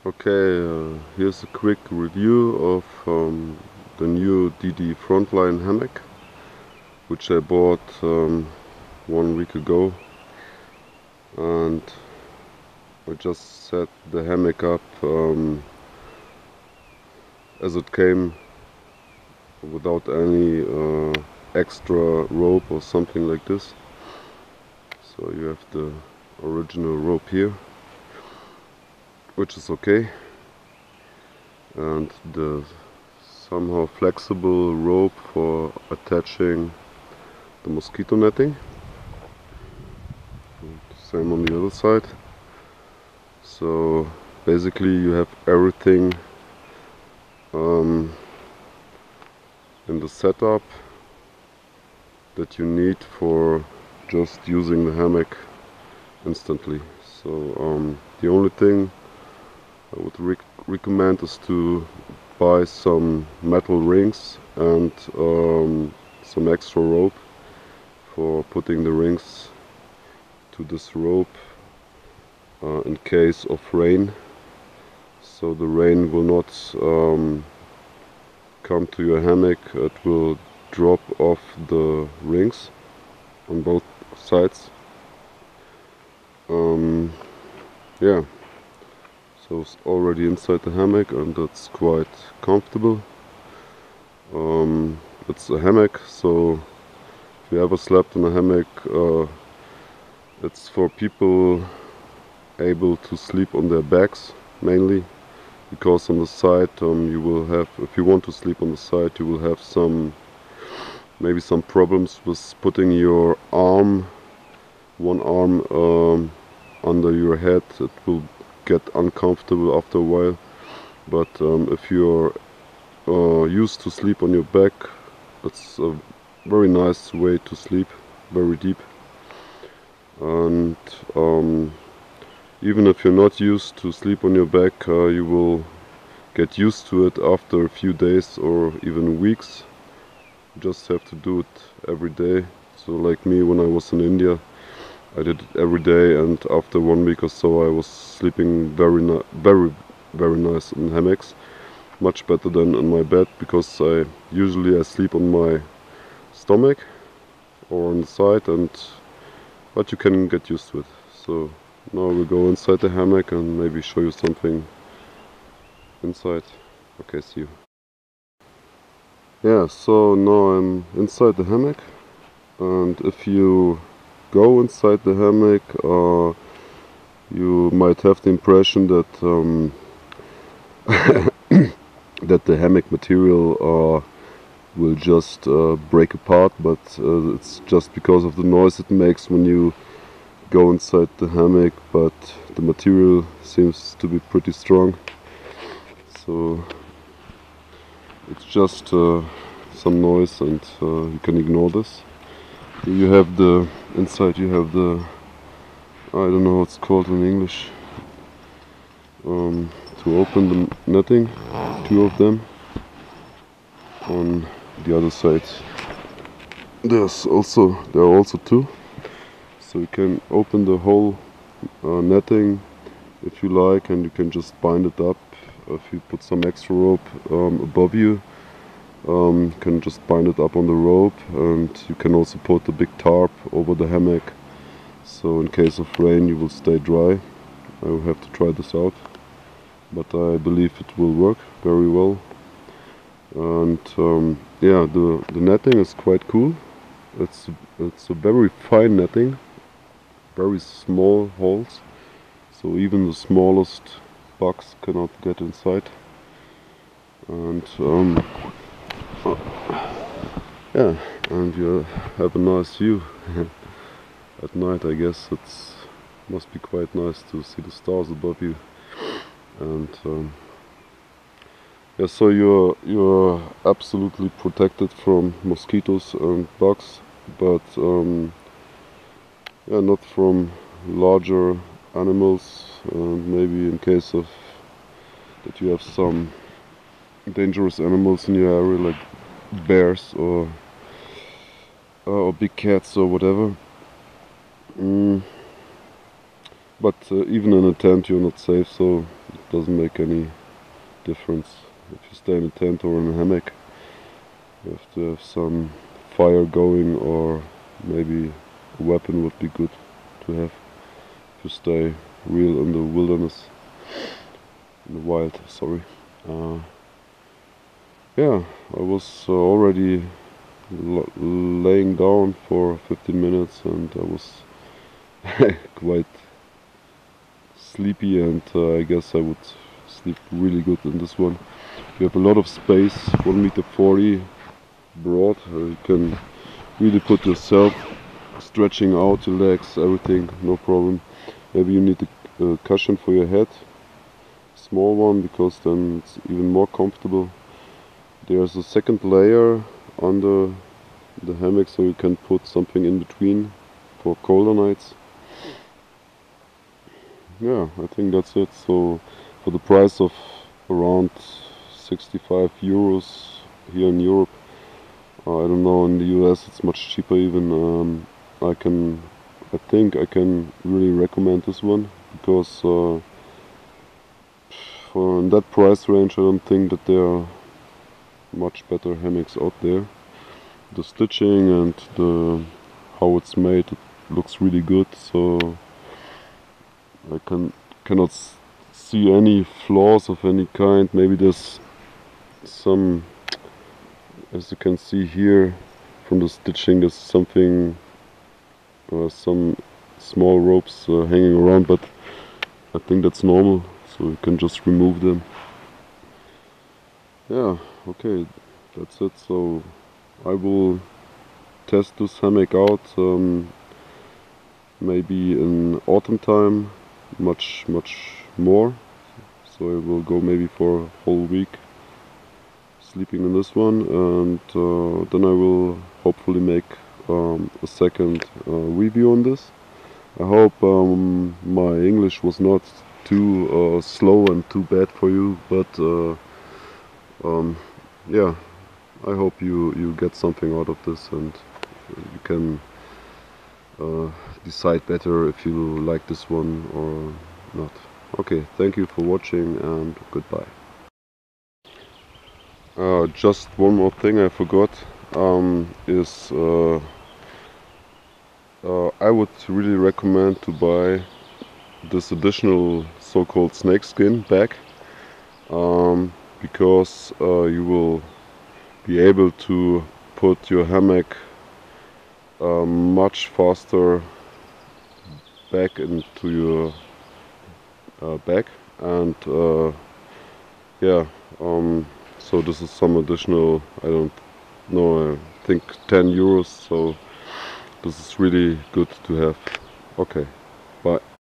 Okay, here's a quick review of the new DD Frontline hammock, which I bought 1 week ago, and I just set the hammock up as it came, without any extra rope or something like this. So you have the original rope here, which is okay, and the somehow flexible rope for attaching the mosquito netting. Same on the other side. So basically you have everything in the setup that you need for just using the hammock instantly. So the only thing I would recommend is to buy some metal rings and some extra rope for putting the rings to this rope in case of rain, so the rain will not come to your hammock. It will drop off the rings on both sides. Yeah, so it's already inside the hammock and that's quite comfortable. It's a hammock, so if you ever slept in a hammock, it's for people able to sleep on their backs mainly, because on the side you will have, if you want to sleep on the side, you will have maybe some problems with putting your one arm under your head. It will get uncomfortable after a while, but if you're used to sleep on your back, it's a very nice way to sleep, very deep. And even if you're not used to sleep on your back, you will get used to it after a few days or even weeks. You just have to do it every day. So like me, when I was in India, I did it every day, and after 1 week or so I was sleeping very nice in hammocks, much better than in my bed, because I usually sleep on my stomach or on the side, but you can get used to it. So now we'll go inside the hammock and maybe show you something inside. Okay, see you. Yeah, so now I'm inside the hammock, and if you go inside the hammock, you might have the impression that that the hammock material will just break apart, but it's just because of the noise it makes when you go inside the hammock. But the material seems to be pretty strong, so it's just some noise, and you can ignore this. You have the inside, you have the, I don't know what it's called in English, to open the netting, 2 of them. On the other side there are also 2, so you can open the whole netting if you like, and you can just bind it up. If you put some extra rope above you, you can just bind it up on the rope, and you can also put a big tarp over the hammock, so in case of rain you will stay dry. I will have to try this out, but I believe it will work very well. And yeah, the netting is quite cool. It's a very fine netting, very small holes, so even the smallest bugs cannot get inside. And yeah, and you have a nice view at night. I guess it must be quite nice to see the stars above you. And yeah, so you're absolutely protected from mosquitoes and bugs, but yeah, not from larger animals. And maybe in case of that you have some dangerous animals in your area, like bears or big cats or whatever. But even in a tent you're not safe, so doesn't make any difference if you stay in a tent or in a hammock. You have to have some fire going, or maybe a weapon would be good to have to stay real in the wilderness, in the wild, sorry. Yeah, I was already laying down for 15 minutes and I was quite sleepy, and I guess I would sleep really good in this one. You have a lot of space, 1.40 m broad. You can really put yourself, stretching out your legs, everything, no problem. Maybe you need a cushion for your head, small one, because then it's even more comfortable. There's a second layer under the hammock, so you can put something in between for colder nights. Yeah, I think that's it. So for the price of around 65 euros here in Europe, I don't know, in the US it's much cheaper even. I think I can really recommend this one, because for in that price range I don't think that there are much better hammocks out there. The stitching and how it's made, it looks really good, so I cannot see any flaws of any kind. Maybe there's some, as you can see here from the stitching, there's something, some small ropes hanging around, but I think that's normal, so you can just remove them. Yeah, okay, that's it. So I will test this hammock out maybe in autumn time, much more. So I will go maybe for a whole week sleeping in this one, and then I will hopefully make a second review on this. I hope my English was not too slow and too bad for you, but yeah, I hope you get something out of this, and you can decide better if you like this one or not. Okay, thank you for watching and goodbye. Just one more thing I forgot is I would really recommend to buy this additional so-called snakeskin bag, because you will be able to put your hammock much faster back into your bag, and yeah, so this is some additional, I don't know, I think 10 euros, so this is really good to have. Okay, bye.